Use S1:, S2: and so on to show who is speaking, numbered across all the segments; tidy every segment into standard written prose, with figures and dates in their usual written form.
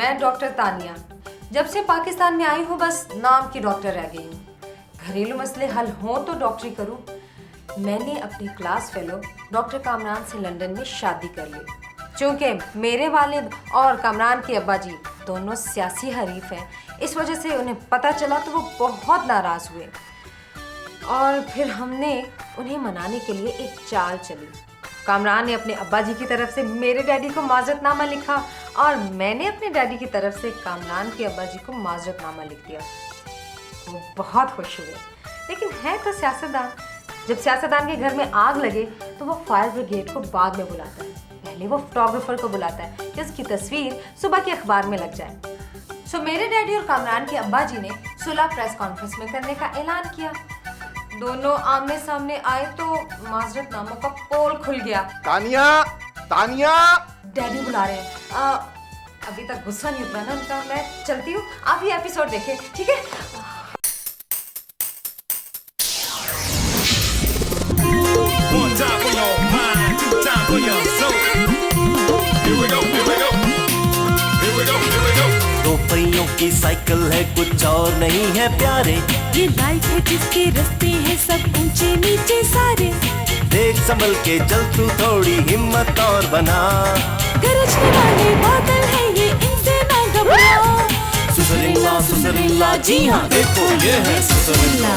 S1: मैं डॉक्टर तानिया। जब से पाकिस्तान में आई हूँ बस नाम की डॉक्टर रह गई हूँ। घरेलू मसले हल हों तो डॉक्टरी करूँ। मैंने अपने क्लास फेलो डॉक्टर कामरान से लंदन में शादी कर ली। चूँकि मेरे वालिद और कामरान के अब्बा जी दोनों सियासी हरीफ हैं, इस वजह से उन्हें पता चला तो वो बहुत नाराज़ हुए और फिर हमने उन्हें मनाने के लिए एक चाल चली। कामरान ने अपने अब्बा जी की तरफ से मेरे डैडी को माजरतनामा लिखा और मैंने अपने डैडी की तरफ से कामरान के अब्बा जी को माजरतनामा लिख दिया। वो बहुत खुश हुए, लेकिन है तो सियासतदान। जब सियासतदान के घर में आग लगे तो वो फायर ब्रिगेड को बाद में बुलाता है। पहले वो फोटोग्राफर को बुलाता है कि उसकी तस्वीर सुबह के अखबार में लग जाए। सो मेरे डैडी और कामरान के अब्बा जी ने सुलह प्रेस कॉन्फ्रेंस में करने का ऐलान किया। दोनों आमने सामने आए तो माजरतनामा का पोल खुल गया।
S2: तानिया, तानिया,
S1: डैडी बुला रहे हैं। अभी तक गुस्सा नहीं उतरा ना उनका। मैं चलती हूँ, आप ये एपिसोड देखिए, ठीक है?
S3: दो पहियों की साइकिल है, कुछ और नहीं है प्यारे।
S4: ये लाइफ है जिसके रास्ते हैं सब ऊंचे नीचे सारे।
S3: देख संभल के चल तू, थोड़ी हिम्मत और बना।
S4: गरजने वाले बादल है ये, इनसे ना घबरा।
S3: सुसरिल्ला सुसरिल्ला, जी हाँ देखो ये है सुसरिल्ला।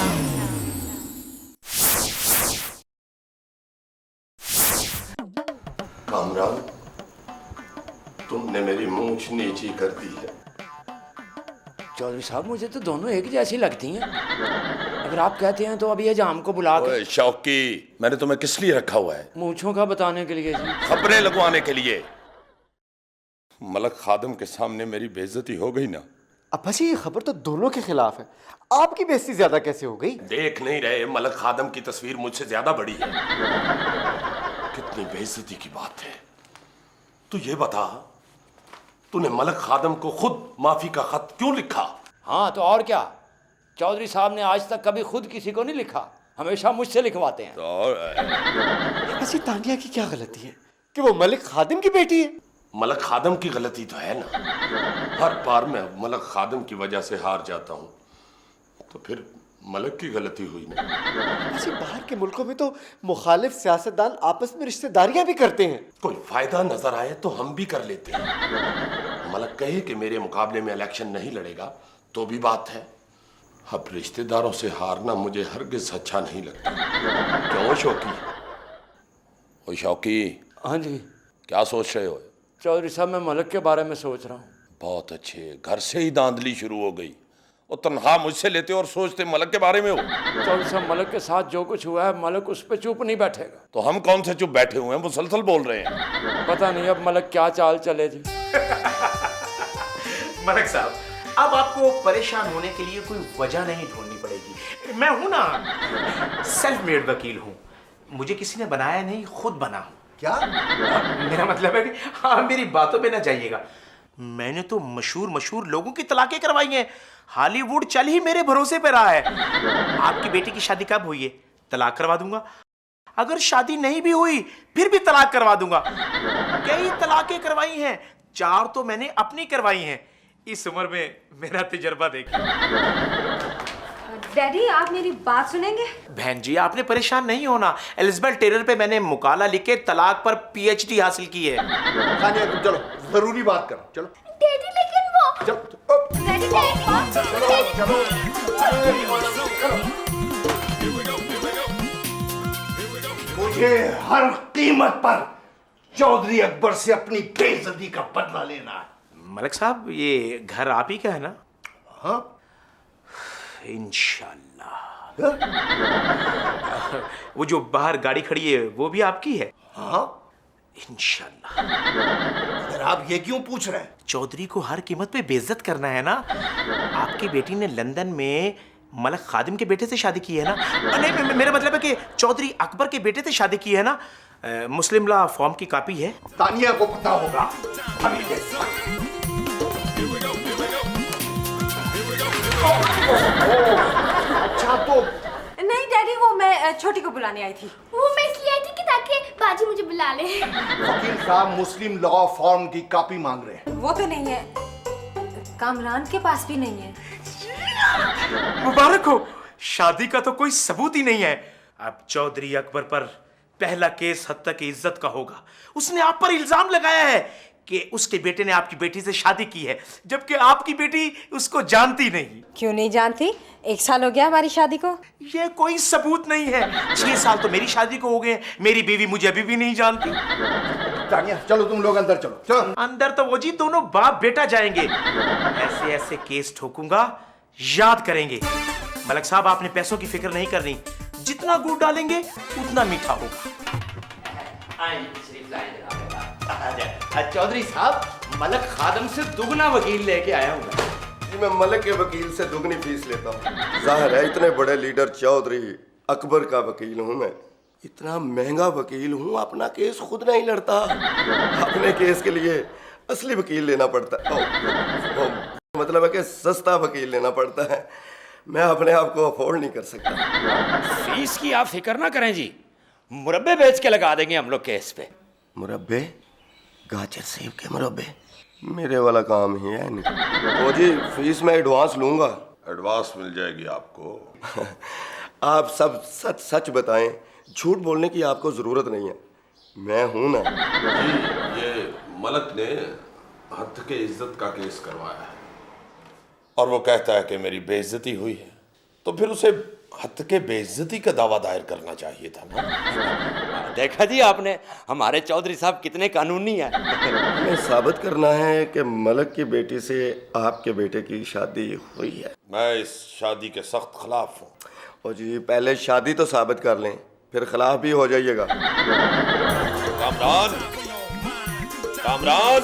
S2: कामरान, तुमने मेरी मूंछ नीची कर दी है।
S5: चौधरी साहब, मुझे तो दोनों एक जैसी लगती हैं। अगर आप कहते हैं तो अभी ये जाम को बुला के।
S6: ओए शौकी, मैंने तुम्हें किस लिए रखा हुआ है?
S5: मूंछों का बताने के लिए जी।
S6: खबरें लगवाने के लिए। मलक खादम के सामने मेरी बेइज्जती हो गई ना।
S7: अब्बा जी, ये खबर तो दोनों के खिलाफ है। आपकी बेइज्जती ज्यादा कैसे हो गई?
S6: देख नहीं रहे, मलक खादम की तस्वीर मुझसे ज्यादा बड़ी है। कितनी बेइज्जती की बात है। तू ये बता, तूने मलक खादम को खुद माफी का खत क्यों लिखा?
S5: हाँ तो और क्या, चौधरी साहब ने आज तक कभी खुद किसी को नहीं लिखा, हमेशा मुझसे लिखवाते हैं।
S6: तो
S7: ऐसी तानिया की क्या गलती है कि वो मलिक खादिम की बेटी है?
S6: मलक खादम की गलती तो है ना। हर बार मैं मलक खादम की वजह से हार जाता हूँ, तो फिर मलक की गलती हुई ना।
S7: ऐसे बाहर के मुल्कों में तो मुखालिफ सियासतदान आपस में रिश्तेदारियां भी करते हैं।
S6: कोई फायदा नजर आए तो हम भी कर लेते हैं। मलक कहे कि मेरे मुकाबले में इलेक्शन नहीं लड़ेगा तो भी बात है। अब रिश्तेदारों से हारना मुझे हरगिज अच्छा नहीं लगता। क्यों शौकी? ओ शौकी,
S5: हाँ जी
S6: क्या सोच रहे हो?
S5: चौधरी साहब, मैं मलक के बारे में सोच रहा हूँ।
S6: बहुत अच्छे, घर से ही धांधली शुरू हो गई। और तनख्वाह मुझसे लेते और सोचते मलक के बारे में हो।
S5: चौधरी साहब, मलक के साथ जो कुछ हुआ है, मलक उस पर चुप नहीं बैठेगा।
S6: तो हम कौन से चुप बैठे हुए हैं, मुसलसल बोल रहे हैं।
S5: पता नहीं अब मलक क्या चाल चले जी।
S8: मलक साहब, अब आपको परेशान होने के लिए कोई वजह नहीं ढूंढनी पड़ेगी। मैं हूं ना, सेल्फ मेड वकील हूं। मुझे किसी ने बनाया नहीं, खुद बना हूं।
S7: क्या?
S8: मेरा मतलब है कि हाँ, मेरी बातों पे ना जाइएगा। मैंने तो मशहूर लोगों की तलाकें करवाई हैं। हॉलीवुड चल ही मेरे भरोसे पे रहा है। आपकी बेटी की शादी कब हुई है? तलाक करवा दूंगा। अगर शादी नहीं भी हुई फिर भी तलाक करवा दूंगा। कई तलाकें करवाई हैं, 4 तो मैंने अपनी करवाई हैं। इस उम्र में मेरा तजर्बा देखिए।
S1: डैडी, आप मेरी बात सुनेंगे?
S8: बहन जी, आपने परेशान नहीं होना। एलिजाबेथ टेलर पे मैंने मुकाला लिख के तलाक पर पीएचडी हासिल की है।
S2: तानिया, तुम चलो, जरूरी बात करो। चलो
S4: डैडी, लेकिन वो
S2: चलो
S4: डैडी, डैडी,
S2: मुझे हर कीमत पर चौधरी अकबर से अपनी बेइज्जती का बदला लेना है।
S8: मलक साहब, ये घर आप ही का है ना?
S2: हाँ?
S8: इंशाल्लाह। वो जो बाहर गाड़ी खड़ी है वो भी आपकी है?
S2: हाँ?
S8: इंशाल्लाह।
S2: अगर आप ये क्यों पूछ रहे हैं?
S8: चौधरी को हर कीमत पे बेइज्जत करना है ना। आपकी बेटी ने लंदन में मलक खादिम के बेटे से शादी की है ना? नहीं, मेरा मतलब है कि चौधरी अकबर के बेटे से शादी की है ना। मुस्लिम लॉ फॉर्म की कॉपी है।
S2: तानिया को पता होगा। अभी अच्छा तो
S1: नहीं डैडी, वो मैं छोटी को बुलाने आई थी।
S4: वो मैं इसलिए आई थी कि ताकि बाजी मुझे बुला ले।
S2: वकील साहब मुस्लिम लॉ फॉर्म की कॉपी मांग रहे हैं।
S1: वो तो नहीं है, कामरान के पास भी नहीं है।
S8: मुबारक हो, शादी का तो कोई सबूत ही नहीं है। अब चौधरी अकबर पर पहला केस हत्या की इज्जत का होगा। उसने आप पर इल्जाम लगाया है कि उसके बेटे ने आपकी बेटी से शादी की है, जबकि आपकी बेटी उसको जानती नहीं।
S1: क्यों नहीं जानती? 1 साल हो गया हमारी शादी को।
S8: ये कोई सबूत नहीं है। 6 साल तो मेरी शादी को हो गए, मेरी बीवी मुझे अभी भी नहीं जानती।
S2: तानिया चलो, तुम लोग अंदर चलो। चलो
S8: अंदर तो वो जी दोनों बाप बेटा जाएंगे। ऐसे ऐसे केस ठोकूंगा, याद करेंगे। मलक साहब, आपने पैसों की फिक्र नहीं करनी, जितना गुड़ डालेंगे उतना मीठा होगा।
S5: चौधरी साहब, मलक खादम से दुगना वकील लेके आया हूँ।
S6: जी, मैं मलक के वकील से दुगनी फीस लेता हूँ। जाहिर है इतने बड़े लीडर चौधरी अकबर का वकील हूँ मैं। इतना महंगा वकील हूँ, अपना केस खुद नहीं लड़ता। अपने केस के लिए असली वकील लेना पड़ता है। मतलब है कि सस्ता वकील लेना पड़ता है। मैं अपने आप को अफोर्ड नहीं कर सकता।
S5: फीस की आप फिक्र ना करें जी, मुरब्बे बेच के लगा देंगे हम लोग केस पे।
S6: मुरब्बे? गाजर सेब के मुरब्बे? मेरे वाला काम ही है नहीं। वो जी, फीस में एडवांस लूंगा। एडवांस मिल जाएगी आपको। आप सब सच सच बताएं, झूठ बोलने की आपको जरूरत नहीं है। मैं हूं ना। जी, ये मलक ने हत्या के इज्जत का केस करवाया है और वो कहता है कि मेरी बेइज्जती हुई है, तो फिर उसे हत्या के बेइज्जती का दावा दायर करना चाहिए था ना।
S5: देखा जी आपने, हमारे चौधरी साहब कितने कानूनी हैं।
S6: हमें साबित करना है कि मलक की बेटी से आपके बेटे की शादी हुई है। मैं इस शादी के सख्त खिलाफ हूँ। और जी, पहले शादी तो साबित कर लें, फिर खिलाफ भी हो जाइएगा। कामरान, कामरान,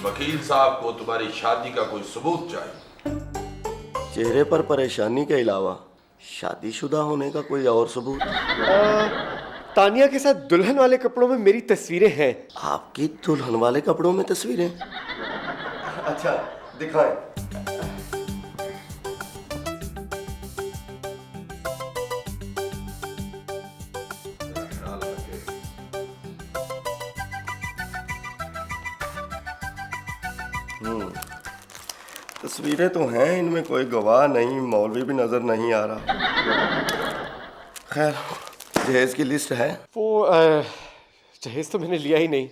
S6: वकील साहब को तुम्हारी शादी का कोई सबूत चाहिए। चेहरे पर परेशानी के अलावा शादीशुदा होने का कोई और सबूत?
S7: तानिया के साथ दुल्हन वाले कपड़ों में मेरी तस्वीरें हैं।
S6: आपकी दुल्हन वाले कपड़ों में तस्वीरें? अच्छा, दिखाएं। तस्वीरें तो हैं, इनमें कोई गवाह नहीं, मौलवी भी नजर नहीं आ रहा। खैर, जहेज की लिस्ट है?
S7: वो जहेज तो मैंने लिया ही नहीं।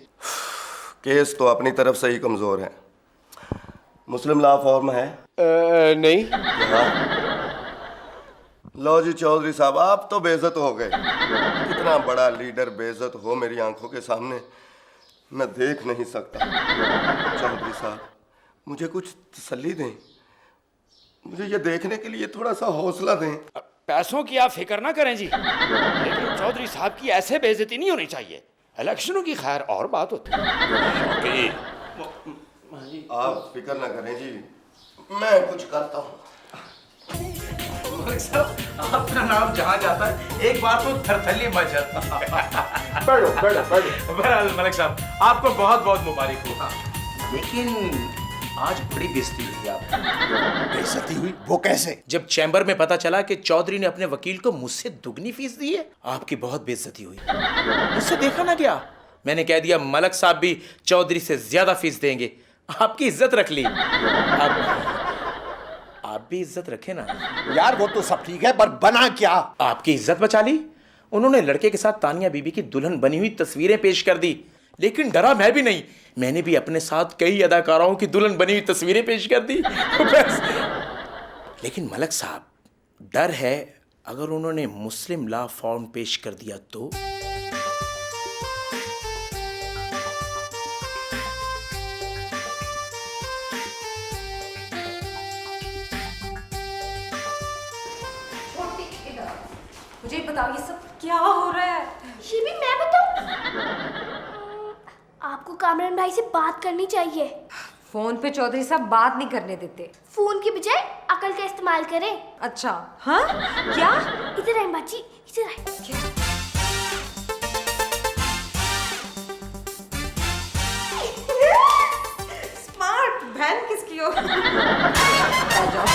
S6: केस तो अपनी तरफ से ही कमजोर है। मुस्लिम लॉ फॉर्म है?
S7: नहीं।
S6: लो जी चौधरी साहब, आप तो बेइज्जत हो गए। इतना बड़ा लीडर बेइज्जत हो मेरी आंखों के सामने, मैं देख नहीं सकता। चौधरी साहब, मुझे कुछ तसल्ली दें, मुझे ये देखने के लिए थोड़ा सा हौसला दें।
S5: पैसों की आप फिक्र ना करें जी, लेकिन चौधरी साहब की ऐसे बेइज्जती नहीं होनी चाहिए। इलेक्शनों की खैर और बात होती है।
S6: आप फिक्र ना करें जी, मैं कुछ करता हूँ।
S8: अपना नाम जहाँ जाता है, एक बार तो थरथली मच जाता है।
S7: पढ़ो पढ़ो पढ़ो।
S8: बहरहाल मलिक साहब, आपको बहुत बहुत मुबारक हो। लेकिन आज बड़ी बेइज्जती हुई आपकी।
S2: बेइज्जती हुई? वो कैसे?
S8: जब चैम्बर में पता चला कि चौधरी ने अपने वकील को मुझसे दुगनी फीस दी है, आपकी बहुत बेइज्जती हुई। मुझसे देखा ना गया। मैंने कह दिया मलक साहब भी चौधरी से ज्यादा फीस देंगे। आपकी इज्जत रख ली। अब आप भी इज्जत रखे ना।
S2: यार वो तो सब ठीक है, पर बना क्या?
S8: आपकी इज्जत बचा ली। उन्होंने लड़के के साथ तानिया बीबी की दुल्हन बनी हुई तस्वीरें पेश कर दी, लेकिन डरा मैं भी नहीं। मैंने भी अपने साथ कई अदाकाराओं की दुल्हन बनी हुई तस्वीरें पेश कर दी। बस। लेकिन मलक साहब, डर है अगर उन्होंने मुस्लिम लॉ फॉर्म पेश कर दिया तो।
S1: मुझे बताओ, ये सब क्या हो रहा है?
S9: ये भी मैं बताऊं? आपको कामरान भाई से बात करनी चाहिए।
S1: फोन पे चौधरी साहब बात नहीं करने देते।
S9: फोन के बजाय अकल का इस्तेमाल करें।
S1: अच्छा, हाँ? क्या?
S9: इधर आए बाजी, इधर आए।
S1: स्मार्ट बहन किसकी हो? आ जाओ।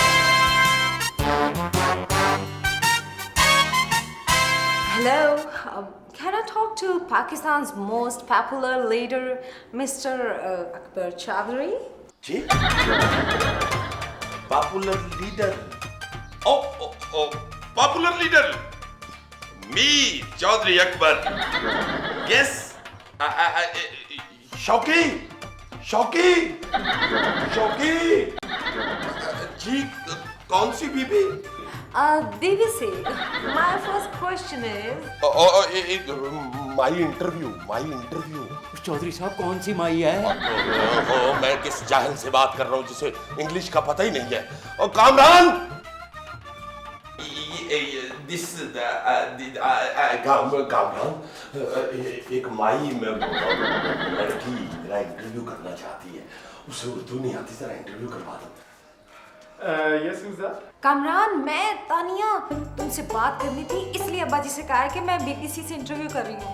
S1: Hello, can I talk to Pakistan's most popular leader, Mr. Akbar Chowdhury?
S6: जी popular leader oh popular leader me Chowdhury Akbar yes शौकी शौकी शौकी जी कौन सी बीबी
S1: BBC, my first question is...
S6: my interview
S3: Chowdhury साहब कौन सी माई है?
S6: मैं किस जाहिल से बात कर रहा हूँ जिसे इंग्लिश का पता ही नहीं है। और कामरान कामरान एक माई में लड़की मेरा इंटरव्यू करना चाहती है, उसे उर्दू नहीं आती, जरा इंटरव्यू करवा दो।
S7: यस मिर्जा।
S1: कामरान, मैं तानिया तुमसे बात करनी थी, इसलिए अब्बा जी से कहा है कि मैं BBC से इंटरव्यू कर रही हूँ।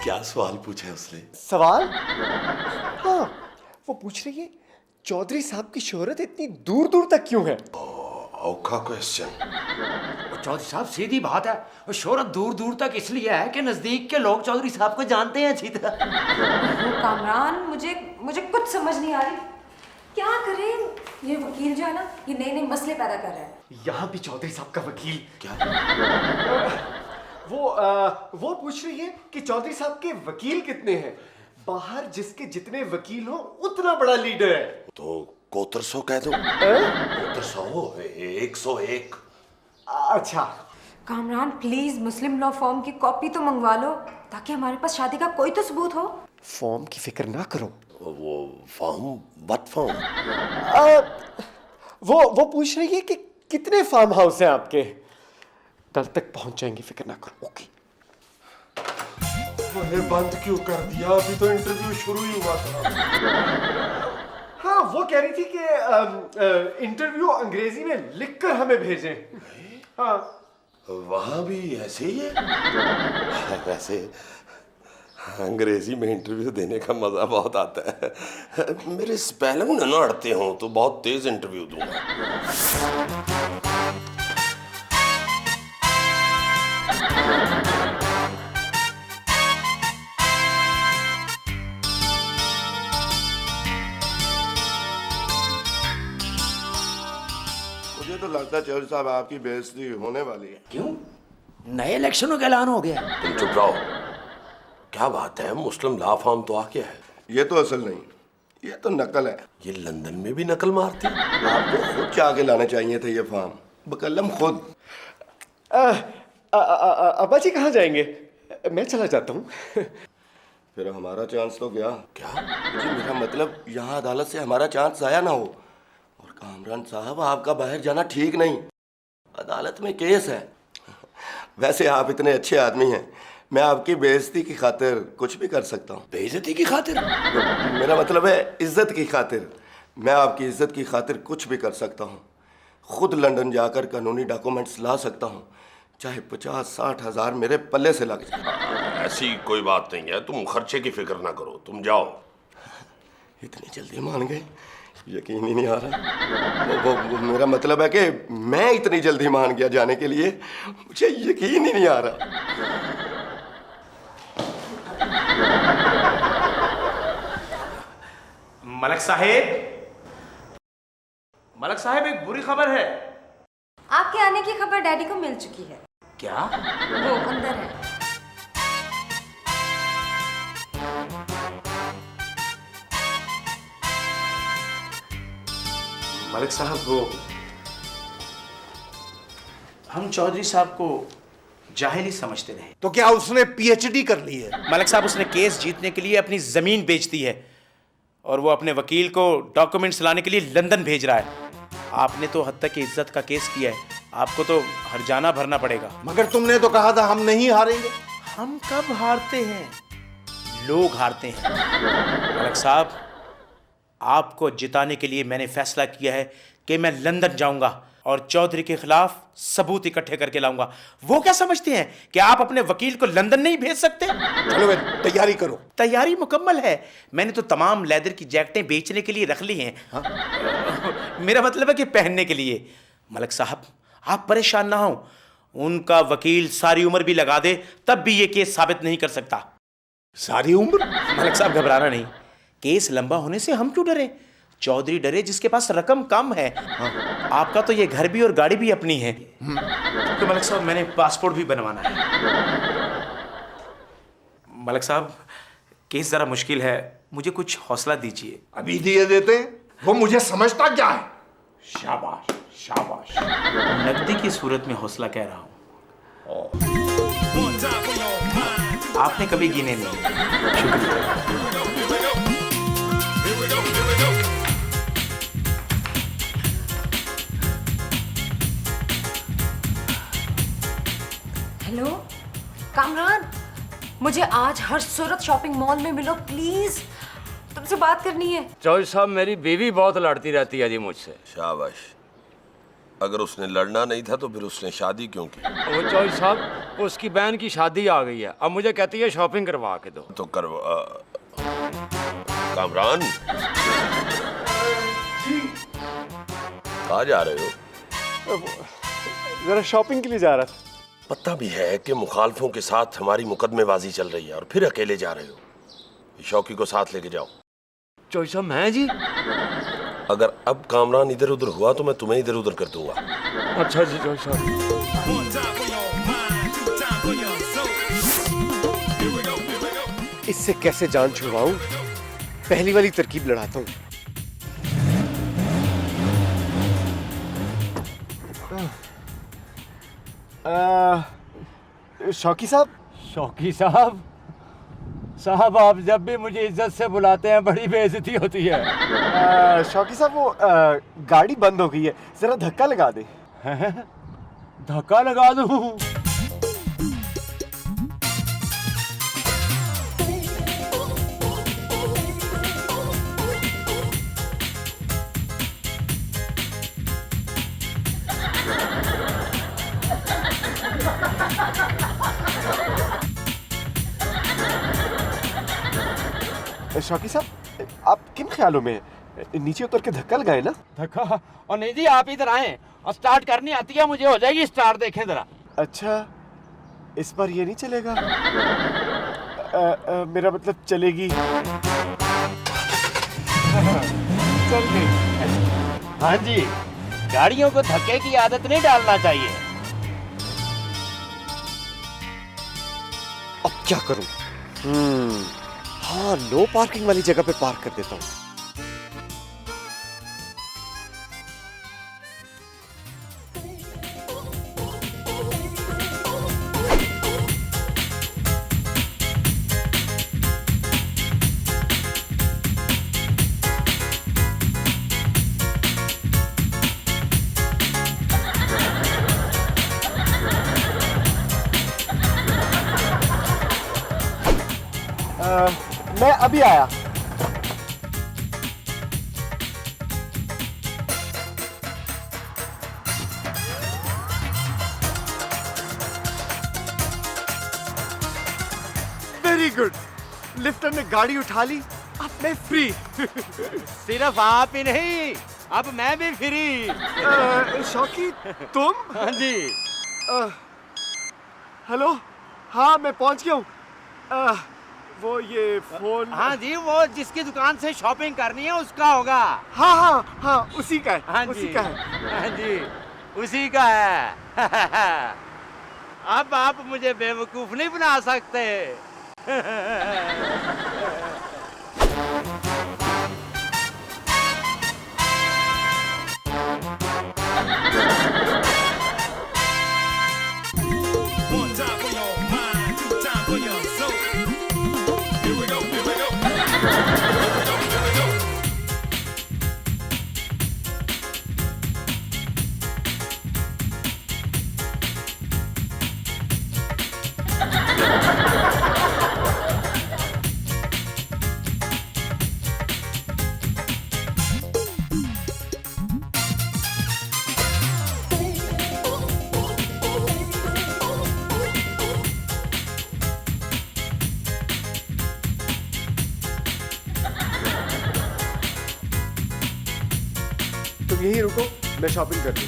S6: क्या सवाल पूछा है उसने?
S7: सवाल? हाँ, वो पूछ रही है चौधरी साहब की शोहरत इतनी दूर दूर तक क्यों है?
S6: औखा क्वेश्चन।
S3: चौधरी साहब सीधी बात है, वो शोहरत दूर दूर तक इसलिए है कि नजदीक के लोग चौधरी साहब को जानते हैं अच्छी तरह।
S1: कामरान, मुझे कुछ समझ नहीं आ रही, क्या करें? ये वकील जो है ना, ये नए नए मसले पैदा कर रहा है।
S7: यहाँ भी चौधरी साहब का वकील।
S6: क्या?
S7: वो पूछ रही है कि चौधरी साहब के वकील कितने हैं? बाहर जिसके जितने वकील हो उतना बड़ा लीडर है।
S6: तो कोतर सौ कह दो। कोतर सौ 101।
S7: अच्छा
S1: Kamran, please Muslim law form की कॉपी तो मंगवा लो, ताकि हमारे पास शादी का कोई तो सबूत हो।
S7: फॉर्म की फिक्र ना करो।
S6: वो फॉर्म व्हाट फॉर्म?
S7: वो पूछ रही है कि कितने फार्म हाउस हैं आपके? कल तक पहुंच जाएंगे, फिक्र ना करो। ओके।
S6: वो बंद क्यों कर दिया? अभी तो इंटरव्यू शुरू ही हुआ था।
S7: हाँ, वो कह रही थी कि इंटरव्यू अंग्रेजी में लिखकर हमें भेजें। हाँ,
S6: वहां भी ऐसे ही है। वैसे अंग्रेजी में इंटरव्यू देने का मजा बहुत आता है। मेरे स्पेलिंग न अड़ते हो तो बहुत तेज इंटरव्यू दूंगा।
S2: मुझे तो लगता है चौधरी साहब आपकी बेइज्जती होने वाली है।
S3: क्यों? नए इलेक्शनों का ऐलान हो गया।
S6: तुम चुप रहो। क्या बात है, मुस्लिम लॉ फॉर्म तो आ गया है।
S2: ये तो असल नहीं, ये तो नकल है।
S6: ये लंदन में भी नकल मारती।
S2: आपको खुद चाह के लाने चाहिए थे ये फॉर्म, बकलम खुद।
S7: अब्बा जी कहाँ जाएंगे? मैं चला जाता हूँ।
S2: फिर हमारा चांस तो गया।
S6: क्या?
S2: जी मेरा मतलब यहाँ अदालत से हमारा चांस जाया ना हो। और कामरान साहब, आपका बाहर जाना ठीक नहीं, अदालत में केस है। वैसे आप इतने अच्छे आदमी हैं, मैं आपकी बेइज्जती की खातिर कुछ भी कर सकता हूँ।
S6: बेइज्जती की खातिर?
S2: मेरा मतलब है इज्जत की खातिर। मैं आपकी इज्जत की खातिर कुछ भी कर सकता हूँ। खुद लंदन जाकर कानूनी डॉक्यूमेंट्स ला सकता हूँ, चाहे 50-60 हज़ार मेरे पल्ले से लग जाए।
S6: ऐसी कोई बात नहीं है, तुम खर्चे की फिक्र ना करो, तुम जाओ।
S2: इतनी जल्दी मान गए, यकीन ही नहीं आ रहा। वो मेरा मतलब है कि मैं इतनी जल्दी मान गया जाने के लिए, मुझे यकीन ही नहीं आ रहा।
S8: मलक साहेब एक बुरी खबर है।
S1: आपके आने की खबर डैडी को मिल चुकी है।
S3: क्या?
S1: वो अंदर है।
S8: मलिक साहब, वो हम चौधरी साहब को जाहिली समझते रहे।
S2: तो क्या उसने PhD कर ली है?
S8: मलिक साहब, उसने केस जीतने के लिए अपनी जमीन बेच दी है और वो अपने वकील को डॉक्यूमेंट्स लाने के लिए लंदन भेज रहा है। आपने तो हद तक इज्जत का केस किया है, आपको तो हर्जाना भरना पड़ेगा।
S2: मगर तुमने तो कहा था हम नहीं हारेंगे।
S8: हम कब हारते हैं? लोग हारते हैं। मलिक साहब, आपको जिताने के लिए मैंने फैसला किया है कि मैं लंदन जाऊंगा और चौधरी के खिलाफ सबूत इकट्ठे करके लाऊंगा। वो क्या समझते हैं कि आप अपने वकील को लंदन नहीं भेज सकते?
S2: चलो भाई, तैयारी करो।
S8: तैयारी मुकम्मल है। मैंने तो तमाम लेदर की जैकेटें बेचने के लिए रख ली हैं। मेरा मतलब है कि पहनने के लिए। मलिक साहब, आप परेशान ना हो उनका वकील सारी उम्र भी लगा दे तब भी ये केस साबित नहीं कर सकता।
S6: सारी उम्र?
S8: मलिक साहब घबराना नहीं, केस लंबा होने से हम क्यों डरे? चौधरी डरे जिसके पास रकम कम है। हाँ, आपका तो ये घर भी और गाड़ी भी अपनी है। तो मलिक साहब मैंने पासपोर्ट भी बनवाना है। मलिक साहब केस जरा मुश्किल है, मुझे कुछ हौसला दीजिए।
S6: अभी दिए देते हैं, वो मुझे समझता क्या है। शाबाश शाबाश।
S8: नकदी की सूरत में हौसला कह रहा हूं, आपने कभी गिने नहीं। शुक्रिया।
S1: हेलो कामरान, मुझे आज हर सूरत शॉपिंग मॉल में मिलो प्लीज, तुमसे बात करनी है।
S5: चौधरी साहब मेरी बीवी बहुत लड़ती रहती है जी मुझसे।
S6: शाबाश, अगर उसने लड़ना नहीं था तो फिर उसने शादी क्यों की?
S5: वो चौधरी साहब उसकी बहन की शादी आ गई है, अब मुझे कहती है शॉपिंग करवा के दो।
S6: तो करवा। कामरान कहाँ जा रहे हो?
S7: जरा शॉपिंग के लिए जा रहा था।
S6: पता भी है कि मुखालफों के साथ हमारी मुकदमेबाजी चल रही है और फिर अकेले जा रहे हो। शौकी को साथ लेके जाओ।
S5: चौधरी साहब मैं जी?
S6: अगर अब कामरान इधर उधर हुआ तो मैं तुम्हें इधर उधर कर दूंगा।
S5: अच्छा जी चौधरी साहब।
S7: इससे कैसे जान छुड़वाऊं? पहली वाली तरकीब लड़ाता हूं। शौकी साहब।
S5: शौकी साहब? साहब आप जब भी मुझे इज्जत से बुलाते हैं बड़ी बेइज्जती होती है।
S7: शौकी साहब वो गाड़ी बंद हो गई है, जरा धक्का लगा दे।
S5: धक्का लगा दूं?
S7: शौकी साहब आप किन ख्यालों में हैं? नीचे उतर के धक्का लगाए ना।
S5: धक्का? और नहीं जी आप इधर आए और स्टार्ट करनी आती है मुझे, हो जाएगी स्टार्ट, देखें जरा।
S7: अच्छा इस बार ये नहीं चलेगा? मेरा मतलब चलेगी। चल गई।
S5: हाँ जी, गाड़ियों को धक्के की आदत नहीं डालना चाहिए।
S7: अब क्या करूं? हाँ, नो पार्किंग वाली जगह पे पार्क कर देता हूँ। मैं अभी आया। वेरी गुड, लिफ्टर ने गाड़ी उठा ली, अब मैं फ्री।
S5: सिर्फ आप ही नहीं, अब मैं भी फ्री।
S7: शौकी तुम?
S5: हाँ जी।
S7: हेलो, हाँ मैं पहुंच गया हूँ। वो ये फोन।
S5: हाँ जी, वो जिसकी दुकान से शॉपिंग करनी है उसका होगा।
S7: हाँ हाँ हाँ उसी का है।
S5: हाँ
S7: उसी
S5: जी,
S7: का है।
S5: हाँ जी उसी का है। अब आप मुझे बेवकूफ नहीं बना सकते।
S7: तुम यहीं रुको, मैं शॉपिंग कर लूँ।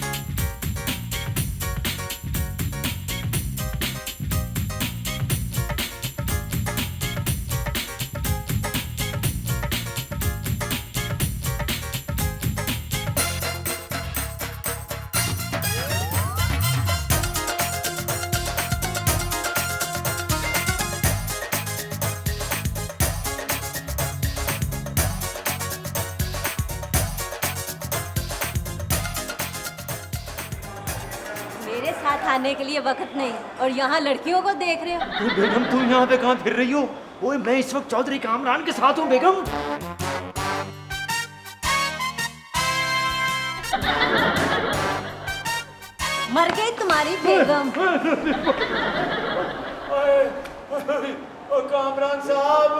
S10: खाने के लिए वक्त नहीं और यहाँ लड़कियों को देख रहे हो।
S3: बेगम तू यहाँ पे कहाँ फिर रही हो? ओए मैं इस वक्त चौधरी कामरान के साथ हूँ बेगम।
S10: मर गई तुम्हारी बेगम।
S3: कामरान साहब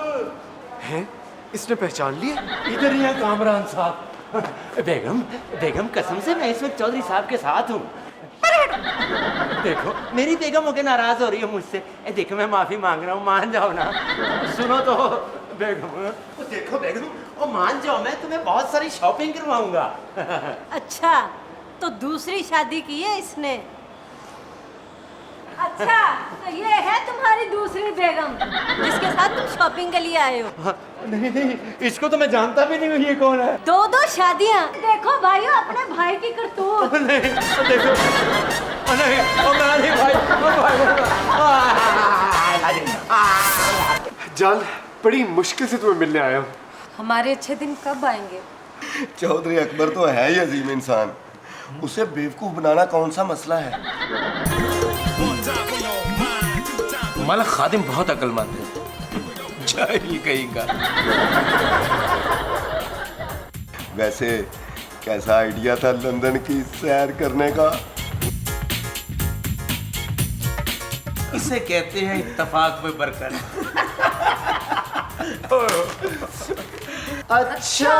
S7: हैं? इसने पहचान लिया?
S3: इधर ही है कामरान साहब। बेगम बेगम कसम से मैं इस वक्त चौधरी साहब के साथ हूँ। देखो मेरी बेगम होके नाराज हो रही है मुझसे। देखो मैं माफी मांग रहा हूँ, मान जाओ ना। सुनो तो बेगम, देखो बेगम, ओ मान जाओ, मैं तुम्हें बहुत सारी शॉपिंग करवाऊंगा।
S10: अच्छा तो दूसरी शादी की है इसने? अच्छा तो ये है तुम्हारी दूसरी बेगम जिसके साथ तुम शॉपिंग के लिए आए हो?
S3: नहीं नहीं, इसको तो मैं जानता भी नहीं हूँ ये कौन है।
S10: दो शादियाँ। देखो भाइयों अपने भाई की करतूत।
S3: नहीं देखो, नहीं ओ मेरा भाई,
S7: जान, बड़ी मुश्किल से तुम्हें मिलने आया हूँ।
S1: हमारे अच्छे दिन कब आएंगे?
S2: चौधरी अकबर तो है ही अजीम इंसान, उसे बेवकूफ बनाना कौन सा मसला है।
S8: मलक खादिम बहुत अक्लमंद है, जाहिल कहीं का।
S2: वैसे कैसा आइडिया था लंदन की सैर करने का?
S8: इसे कहते हैं इत्तेफाक में बरकत।
S7: अच्छा